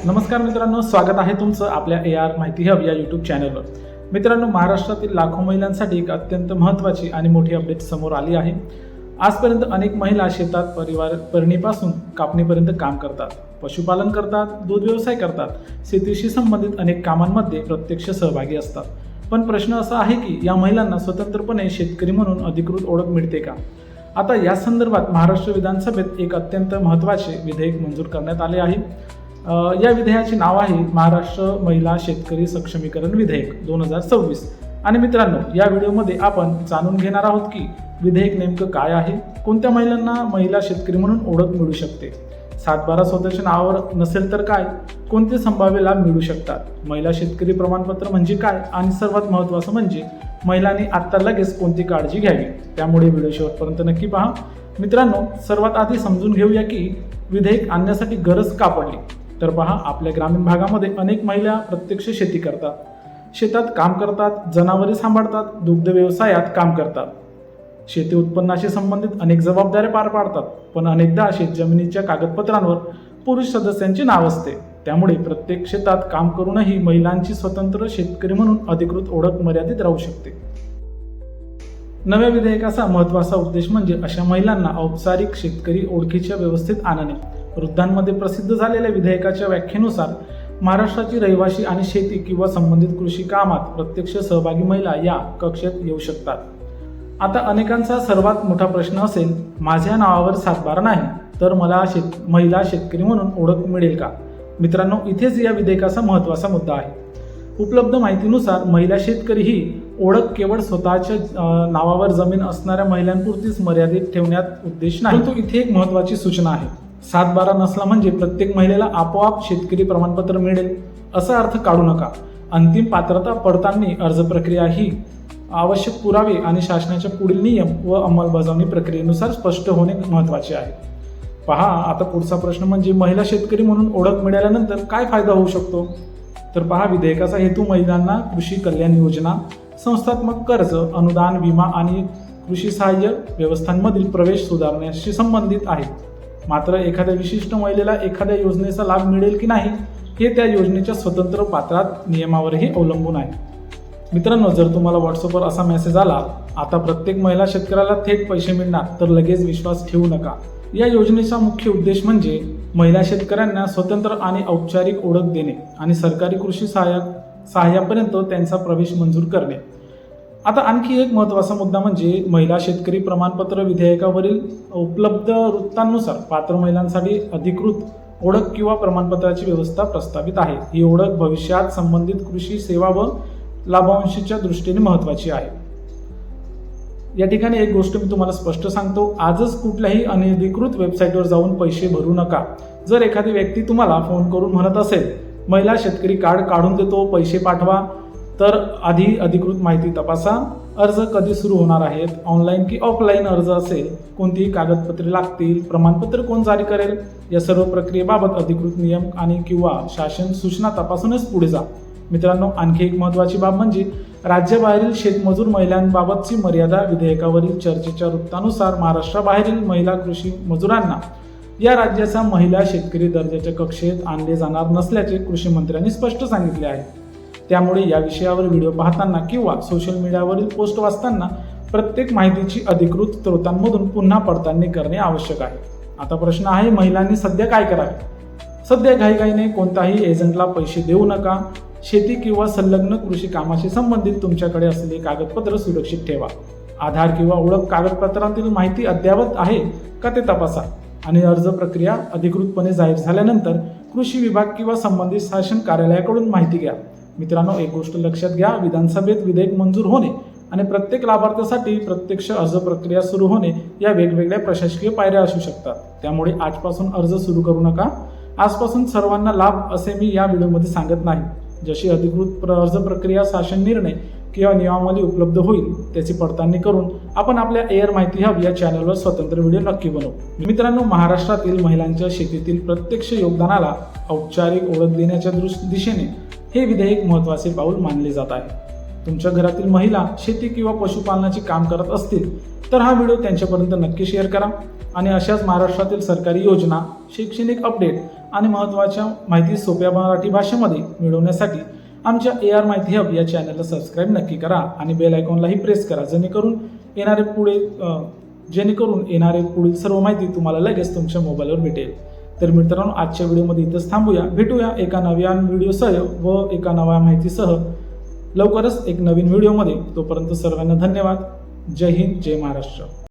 नमस्कार मित्रांनो, स्वागत आहे तुमचं आपल्या AR माहिती हब या यूट्यूब चॅनलवर। मित्रांनो, महाराष्ट्रातील लाखो महिलांसाठी एक अत्यंत महत्त्वाची आणि मोठी अपडेट समोर आली आहे। आजपर्यंत अनेक महिला शेतात पेरणीपासून कापणीपर्यंत काम करतात, पशुपालन करतात, दूध व्यवसाय करतात, शेतीशी संबंधित अनेक कामांमध्ये प्रत्यक्ष सहभागी असतात। पण प्रश्न असा आहे की या महिलांना स्वतंत्रपणे शेतकरी म्हणून अधिकृत ओळख मिळते का? आता या संदर्भात महाराष्ट्र विधानसभेत एक अत्यंत महत्त्वाचे विधेयक मंजूर करण्यात आले आहे। या विधेयकाचे नाव आहे महाराष्ट्र महिला शेतकरी सक्षमीकरण विधेयक 2026। आणि मित्रांनो, या व्हिडिओमध्ये आपण जाणून घेणार आहोत की विधेयक नेमकं काय आहे, कोणत्या महिलांना महिला शेतकरी म्हणून ओळख मिळू शकते, 7/12 स्वतःच्या नावावर नसेल तर काय, कोणते संभाव्य लाभ मिळू शकतात, महिला शेतकरी प्रमाणपत्र म्हणजे काय, आणि सर्वात महत्त्वाचं म्हणजे महिलांनी आत्ता लगेच कोणती काळजी घ्यावी। त्यामुळे व्हिडिओ शेवटपर्यंत नक्की पहा। मित्रांनो, सर्वात आधी समजून घेऊया की विधेयक आणण्यासाठी गरज का पडली। तर पहा, आपल्या ग्रामीण भागामध्ये अनेक महिला प्रत्यक्ष शेती करतात, शेतात काम करतात, जनावरे सांभाळतात, दुग्ध व्यवसायात काम करतात, शेती उत्पन्नाशी संबंधित अनेक जबाबदाऱ्या पार पाडतात। पण अनेकदा शेतजमिनीच्या कागदपत्रांवर पुरुष सदस्यांचे नाव असते। त्यामुळे प्रत्येक शेतात काम करूनही महिलांची स्वतंत्र शेतकरी म्हणून अधिकृत ओळख मर्यादित राहू शकते। नव्या विधेयकाचा महत्त्वाचा उद्देश म्हणजे अशा महिलांना औपचारिक शेतकरी ओळखीच्या व्यवस्थेत आणणे। वृद्धांमध्ये प्रसिद्ध झालेल्या विधेयकाच्या व्याख्येनुसार महाराष्ट्राची रहिवासी आणि शेती किंवा संबंधित कृषी कामात प्रत्यक्ष सहभागी महिला या कक्षेत येऊ शकतात। आता अनेकांचा सर्वात मोठा प्रश्न असेल, माझ्या नावावर 7/12 नाही तर मला महिला शेतकरी म्हणून ओळख मिळेल का? मित्रांनो, इथेच या विधेयकाचा महत्त्वाचा मुद्दा आहे। उपलब्ध माहितीनुसार महिला शेतकरी ही ओळख केवळ स्वतःच्या नावावर जमीन असणाऱ्या महिलांपुरतीच मर्यादित ठेवण्यात उद्देश नाही, परंतु इथे एक महत्त्वाची सूचना आहे। 7/12 नसला म्हणजे प्रत्येक महिलेला आपोआप शेतकरी प्रमाणपत्र मिळेल असा अर्थ काढू नका। अंतिम पात्रता पडताळणी, अर्ज प्रक्रिया ही आवश्यक पुरावे आणि शासनाच्या पुढील नियम व अंमलबजावणी प्रक्रियेनुसार स्पष्ट होणे महत्त्वाचे आहे। पहा, आता पुढचा प्रश्न म्हणजे महिला शेतकरी म्हणून ओळख मिळाल्यानंतर काय फायदा होऊ शकतो? तर पहा, विधेयकाचा हेतू महिलांना कृषी कल्याण योजना, संस्थात्मक कर्ज, अनुदान, विमा आणि कृषी सहाय्य व्यवस्थांमधील प्रवेश सुधारण्याशी संबंधित आहे। मात्र एखाद्या विशिष्ट महिलेला एखाद्या योजनेचा लाभ मिळेल की नाही हे त्या योजनेच्या स्वतंत्र पात्रात नियमावरही अवलंबून आहे। मित्रांनो, जर तुम्हाला व्हॉट्सअपवर असा मेसेज आला, आता प्रत्येक महिला शेतकऱ्याला थेट पैसे मिळणार, तर लगेच विश्वास ठेवू नका। या योजनेचा मुख्य उद्देश म्हणजे महिला शेतकऱ्यांना स्वतंत्र आणि औपचारिक ओळख देणे आणि सरकारी कृषी सहाय्यापर्यंत त्यांचा प्रवेश मंजूर करणे। आता आणखी एक महत्त्वाचा मुद्दा म्हणजे महिला शेतकरी प्रमाणपत्र विधेयकावरील उपलब्ध वृत्तांनुसार पात्र महिलांसाठी अधिकृत ओळख किंवा प्रमाणपत्राची व्यवस्था प्रस्तावित आहे। ही ओळख भविष्यात संबंधित कृषी सेवा व लाभांशाच्या दृष्टीने महत्त्वाची आहे। या ठिकाणी एक गोष्ट मी तुम्हाला स्पष्ट सांगतो, आजच कुठल्याही अनधिकृत वेबसाईटवर जाऊन पैसे भरू नका। जर एखादी व्यक्ती तुम्हाला फोन करून म्हणत असेल, महिला शेतकरी कार्ड काढून देतो, पैसे पाठवा, तर आधी अधिकृत माहिती तपासा। अर्ज कधी सुरू होणार आहेत, ऑनलाईन की ऑफलाईन अर्ज असेल, कोणतीही कागदपत्रे लागतील, प्रमाणपत्र कोण जारी करेल, या सर्व प्रक्रियेबाबत अधिकृत नियम आणि किंवा शासन सूचना तपासूनच पुढे जा। मित्रांनो, आणखी एक महत्त्वाची बाब म्हणजे राज्याबाहेरील शेतमजूर महिलांबाबतची मर्यादा। विधेयकावरील चर्चेच्या वृत्तानुसार महाराष्ट्राबाहेरील महिला कृषी मजुरांना या राज्याचा महिला शेतकरी दर्जाच्या कक्षेत आणले जाणार नसल्याचे कृषी मंत्र्यांनी स्पष्ट सांगितले आहे। त्यामुळे या विषयावर व्हिडिओ पाहताना किंवा सोशल मीडियावरील पोस्ट वाचताना प्रत्येक माहितीची अधिकृत स्रोतांमधून पुन्हा पडताळणी करणे आवश्यक आहे। आता प्रश्न आहे, महिलांनी सध्या काय करावे? सध्या घाईघाईने कोणताही एजंटला पैसे देऊ नका। शेती किंवा संलग्न कृषी कामाशी संबंधित तुमच्याकडे असलेली कागदपत्र सुरक्षित ठेवा। आधार किंवा ओळख कागदपत्रांतील माहिती अद्ययावत आहे का ते तपासा आणि अर्ज प्रक्रिया अधिकृतपणे जाहीर झाल्यानंतर कृषी विभाग किंवा संबंधित शासन कार्यालयाकडून माहिती घ्या। मित्रांनो, एक गोष्ट लक्षात घ्या, विधानसभेत विधेयक मंजूर होणे आणि प्रत्येक लाभार्थ्यासाठी प्रत्यक्ष अर्ज प्रक्रिया सुरू होणे या वेगवेगळ्या प्रशासकीय पायऱ्या असू शकतात। त्यामुळे आजपासून अर्ज सुरू करू नका। आजपासून सर्वांना लाभ असे मी या व्हिडिओमध्ये सांगत नाही। जशी अधिकृत अर्ज प्रक्रिया, शासन निर्णय किंवा नियमावली उपलब्ध होईल त्याची पडताळणी करून आपण आपल्या AR माहिती हब या चॅनलवर स्वतंत्र व्हिडिओ नक्की बनवू। मित्रांनो, महाराष्ट्रातील महिलांच्या शेतीतील प्रत्यक्ष योगदानाला औपचारिक ओळख देण्याच्या दिशेने हे विधेयक महत्त्वाचे पाऊल मानले जात आहे। तुमच्या घरातील महिला शेती किंवा पशुपालनाचे काम करत असतील तर हा व्हिडिओ त्यांच्यापर्यंत नक्की शेअर करा आणि अशाच महाराष्ट्रातील सरकारी योजना, शैक्षणिक अपडेट आणि महत्त्वाच्या माहिती सोप्या मराठी भाषेमध्ये मिळवण्यासाठी आमच्या AR माहिती हब या चॅनलला सबस्क्राईब नक्की करा आणि बेल आयकॉनलाही प्रेस करा, जेणेकरून येणारे पुढील सर्व माहिती तुम्हाला लगेच तुमच्या मोबाईलवर भेटेल. तर मित्रांनो, आजच्या व्हिडिओमध्ये इथंच थांबूया. भेटूया एका नव्या व्हिडिओसह व एका नव्या माहितीसह लवकरच एक नवीन व्हिडिओमध्ये. तोपर्यंत सर्वांना धन्यवाद. जय हिंद, जय महाराष्ट्र.